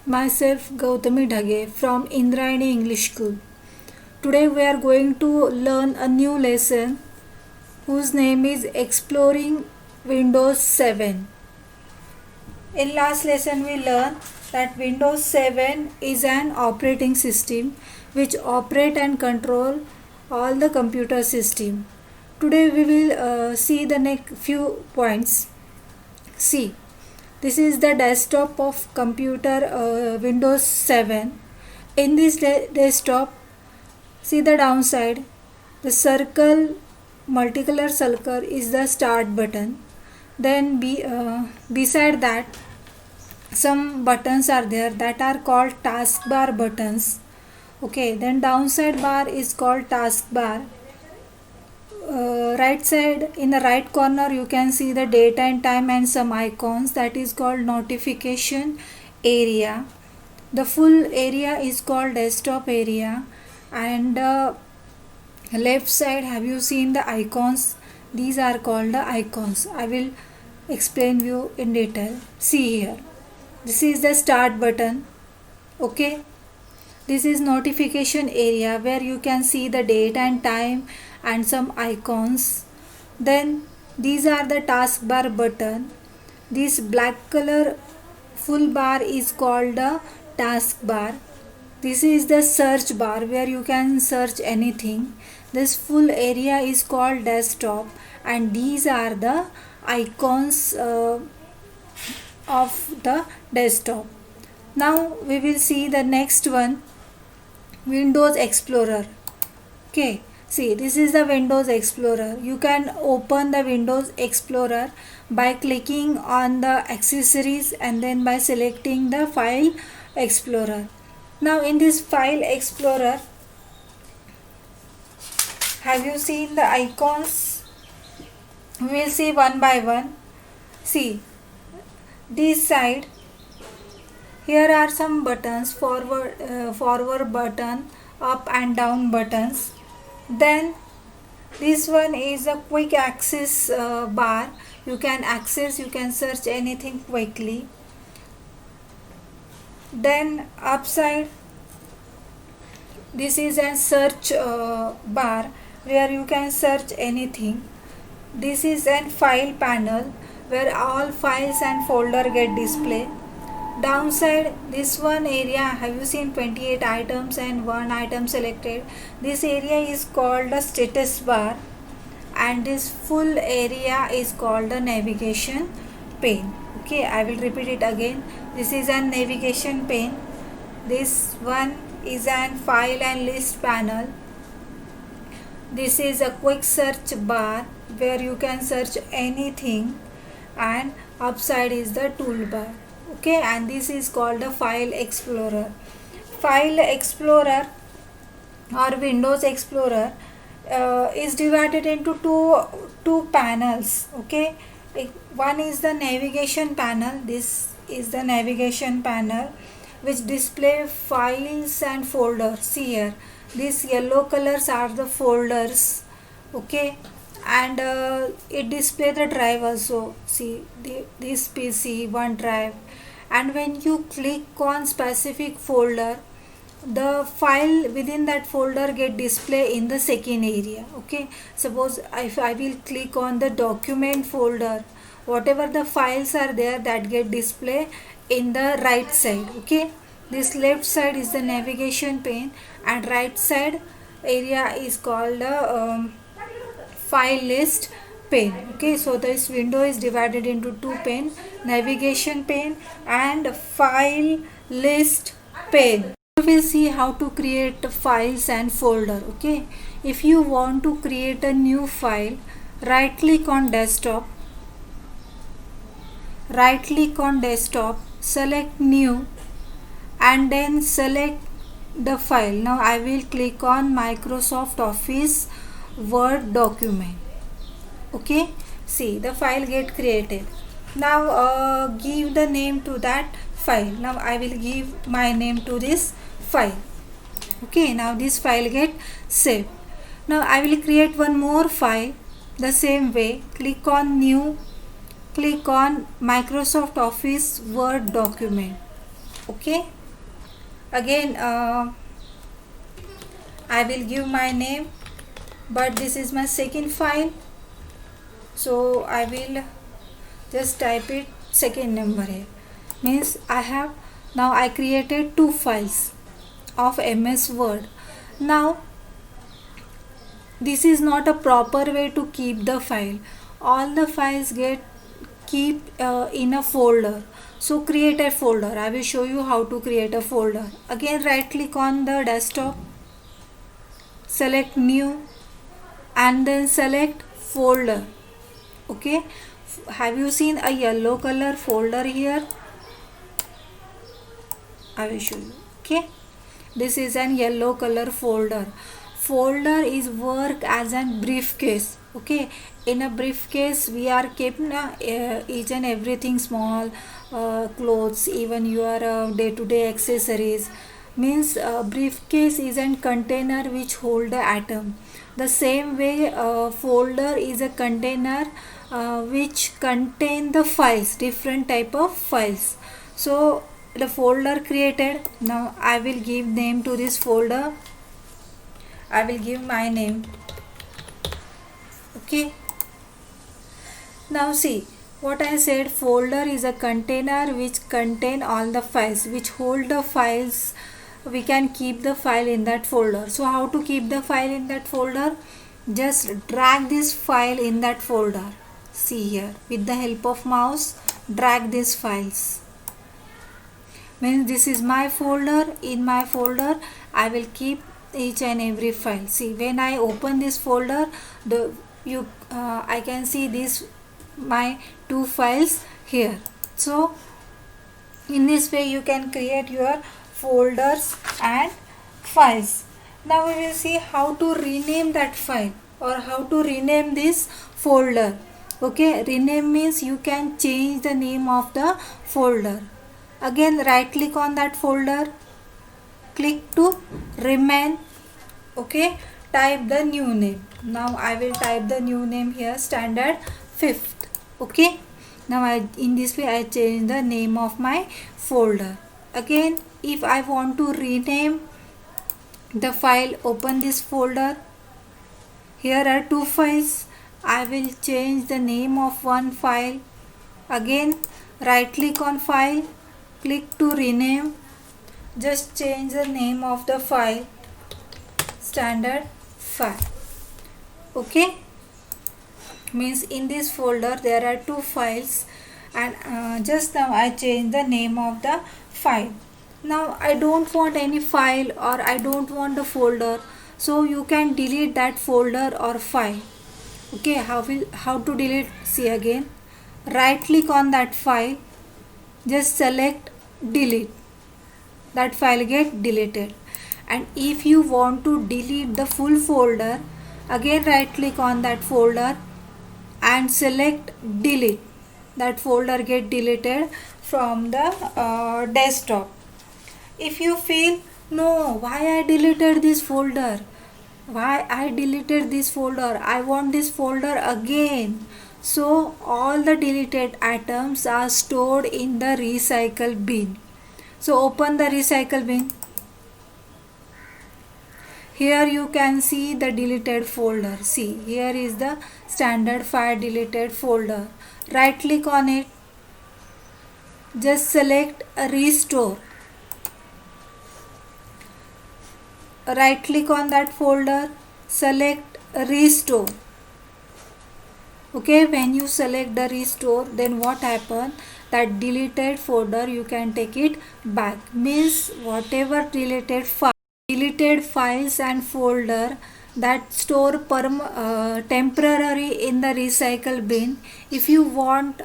Myself Gautami Dhage from Indrayani English School. Today we are going to learn a new lesson whose name is Exploring Windows 7. In last lesson we learned that Windows 7 is an operating system which operate and control all the computer system. Today we will see the next few points. See, this is the desktop of computer Windows 7. In this desktop, see the downside. The circle, multicolor circle is the start button. Then beside that, some buttons are there that are called taskbar buttons. Okay, then downside bar is called taskbar. Right side, in the right corner you can see the date and time and some icons, that is called notification area. The full area is called desktop area, and left side, have you seen the icons? These are called the icons. I will explain you in detail. See here, this is the start button. Okay, this is notification area where you can see the date and time and some icons. Then these are the taskbar button. This black color full bar is called the taskbar. This is the search bar where you can search anything. This full area is called desktop, and these are the icons of the desktop. Now we will see the next one, Windows Explorer. Okay, see, this is the Windows Explorer. You can open the Windows Explorer by clicking on the accessories and then by selecting the File Explorer. Now in this File Explorer, have you seen the icons? We will see one by one. See, this side, here are some buttons, forward button, up and down buttons. Then this one is a quick access bar. You can access, you can search anything quickly. Then upside, this is a search bar where you can search anything. This is a file panel where all files and folder get displayed. Downside, this one area, have you seen 28 items and one item selected? This area is called the status bar, and this full area is called the navigation pane. Okay, I will repeat it again. This is a navigation pane. This one is an file and list panel. This is a quick search bar where you can search anything, and upside is the toolbar. Okay, and this is called the File Explorer. File Explorer or Windows Explorer is divided into two panels. Okay, one is the navigation panel. This is the navigation panel which display files and folders. See here, these yellow colors are the folders. Okay, and it display the drive also. See, this PC, OneDrive, and when you click on specific folder, the file within that folder get display in the second area. Okay, suppose if I will click on the document folder, whatever the files are there, that get display in the right side. Okay, this left side is the navigation pane, and right side area is called the file list pane. Okay, so this window is divided into two pane, navigation pane and file list pane. We will see how to create files and folder. Okay, if you want to create a new file, right click on desktop, select new, and then select the file. Now I will click on Microsoft Office Word document. Okay, see, the file get created. Now give the name to that file. Now I will give my name to this file. Okay, now this file get saved. Now I will create one more file the same way. Click on new, click on Microsoft Office Word document. Okay, again I will give my name, but this is my second file, so I will just type it second number here. Means I have now I created two files of MS Word. Now this is not a proper way to keep the file. All the files get keep in a folder. So create a folder. I will show you how to create a folder. Again, right click on the desktop, select new, and then select folder. Okay, have you seen a yellow color folder here? I will show you. Okay, this is an yellow color folder. Folder is work as a briefcase. Okay, in a briefcase we are keeping each and everything small, clothes, even your day-to-day accessories. Means briefcase is a container which hold the atom. The same way folder is a container which contain the files, different type of files. So the folder created. Now I will give name to this folder. I will give my name. Okay, now see what I said. Folder is a container which contain all the files, which hold the files. We can keep the file in that folder. So how to keep the file in that folder? Just drag this file in that folder. See here, with the help of mouse, drag these files. Means this is my folder. In my folder I will keep each and every file. See, when I open this folder, I can see this my two files here. So in this way you can create your folders and files. Now we will see how to rename that file or how to rename this folder. Okay, rename means you can change the name of the folder. Again, right click on that folder, click to remain. Okay, type the new name. Now I will type the new name here, standard 5th. Okay, now in this way I change the name of my folder. Again, if I want to rename the file, open this folder. Here are two files. I will change the name of one file. Again, right click on file, click to rename. Just change the name of the file, standard 5. Okay, means in this folder there are two files, and just now I change the name of the file. Now I don't want any file or I don't want the folder, so you can delete that folder or file. Okay, how to delete? See, again, right click on that file, just select delete. That file get deleted. And if you want to delete the full folder, again right click on that folder and select delete. That folder get deleted from the desktop. If you feel, no, why I deleted this folder, I want this folder again. So all the deleted items are stored in the recycle bin. So open the recycle bin. Here you can see the deleted folder. See, here is the standard 5 deleted folder. Right click on it. Just select restore. Right click on that folder. Select restore. Okay, when you select the restore, then what happens? That deleted folder you can take it back. Means whatever deleted files and folder that store temporary in the recycle bin. If you want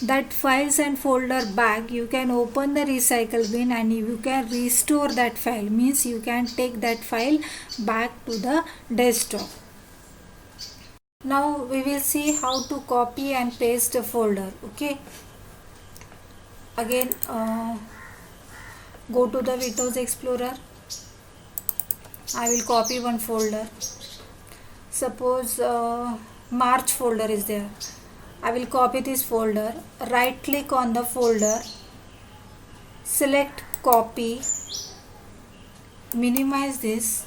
that files and folder back, you can open the recycle bin and you can restore that file. Means you can take that file back to the desktop. Now we will see how to copy and paste a folder. Okay, again go to the Windows Explorer. I will copy one folder. Suppose March folder is there. I will copy this folder. Right click on the folder, select copy, minimize this,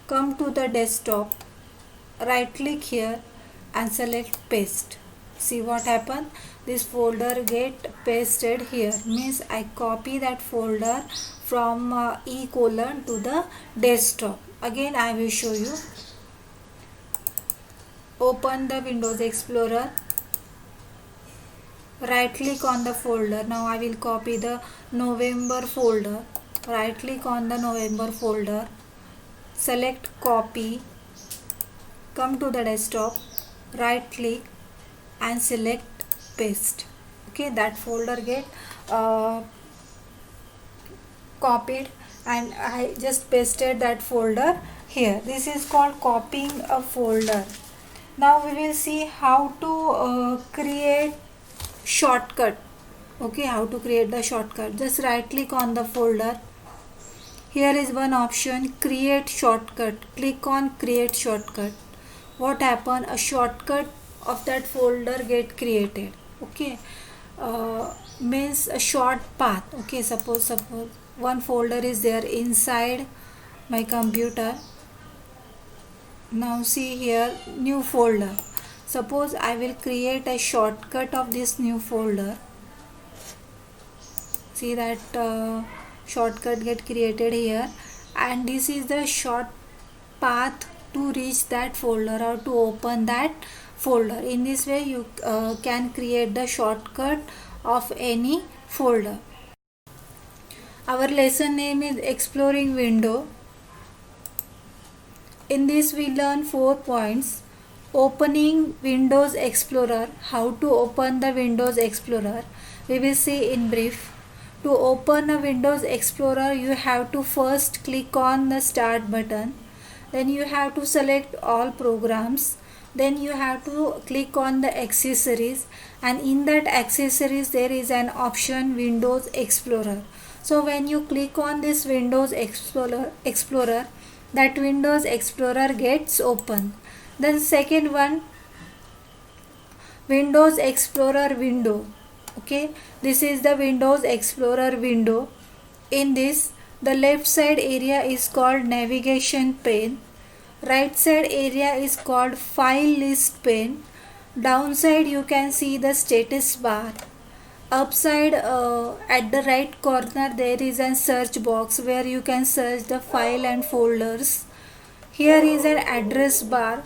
come to the desktop, right click here and select paste. See what happened, this folder get pasted here, means I copy that folder from E colon to the desktop. Again I will show you. Open the Windows Explorer, right click on the folder. Now I will copy the November folder. Right click on the November folder, select copy, come to the desktop, right click and select paste. Okay, that folder get copied and I just pasted that folder here. This is called copying a folder. Now we will see how to create shortcut. Okay, how to create the shortcut. Just right click on the folder. Here is one option, create shortcut. Click on create shortcut. What happen? A shortcut of that folder get created. Okay, means a short path. Okay, suppose one folder is there inside my computer. Now see here, new folder. Suppose I will create a shortcut of this new folder. See that shortcut get created here, and this is the short path to reach that folder or to open that folder. In this way you can create the shortcut of any folder. Our lesson name is Exploring Window. In this we learn 4 points. Opening Windows Explorer, how to open the Windows Explorer. We will see in brief. To open a Windows Explorer, you have to first click on the start button. Then you have to select all programs. Then you have to click on the accessories, and in that accessories there is an option Windows Explorer. So when you click on this Windows Explorer, that Windows Explorer gets open. Then second one, Windows Explorer window. Okay, this is the Windows Explorer window. In this, the left side area is called navigation pane, right side area is called file list pane, downside you can see the status bar, upside at the right corner there is a search box where you can search the file and folders. Here is an address bar.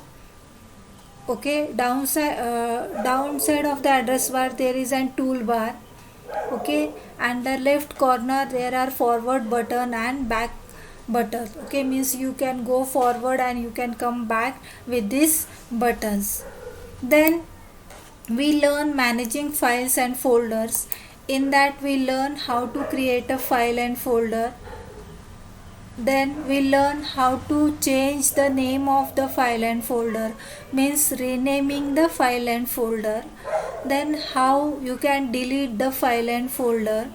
Okay, downside of the address bar there is an toolbar. Okay, and the left corner there are forward button and back button. Okay, means you can go forward and you can come back with these buttons. Then we learn managing files and folders. In that we learn how to create a file and folder. Then we learn how to change the name of the file and folder, means renaming the file and folder. Then how you can delete the file and folder.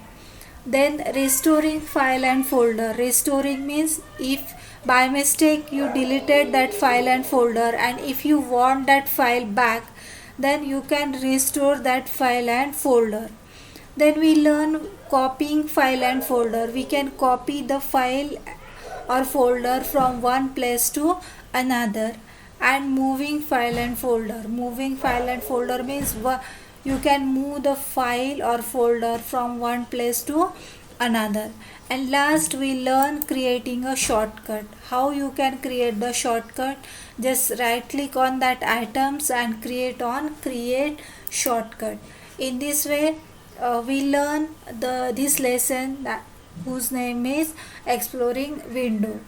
Then restoring file and folder. Restoring means if by mistake you deleted that file and folder, and if you want that file back, then you can restore that file and folder. Then we learn copying file and folder. We can copy the file or folder from one place to another. And moving file and folder. Moving file and folder means you can move the file or folder from one place to another. And last we learn creating a shortcut. How you can create the shortcut? Just right click on that items and create shortcut. In this way we learn this lesson whose name is Exploring Window.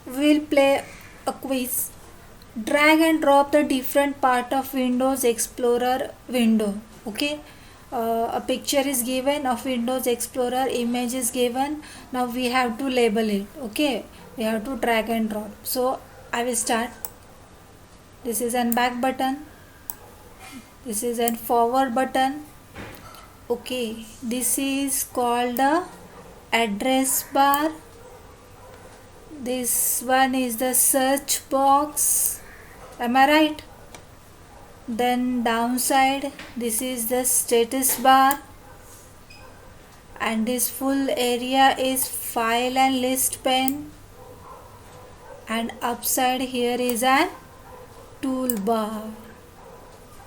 We'll play a quiz. Drag and drop the different part of Windows Explorer window. Okay, a picture is given of Windows Explorer, image is given. Now we have to label it. Okay, we have to drag and drop. So I will start. This is an back button. This is an forward button. Okay, this is called the address bar. This one is the search box. Am I right? Then downside, this is the status bar. and this full area is file and list pane, and upside here is an toolbar.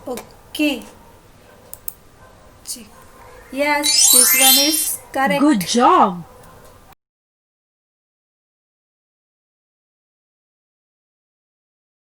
Okay, check. Yes, this one is correct. Good job.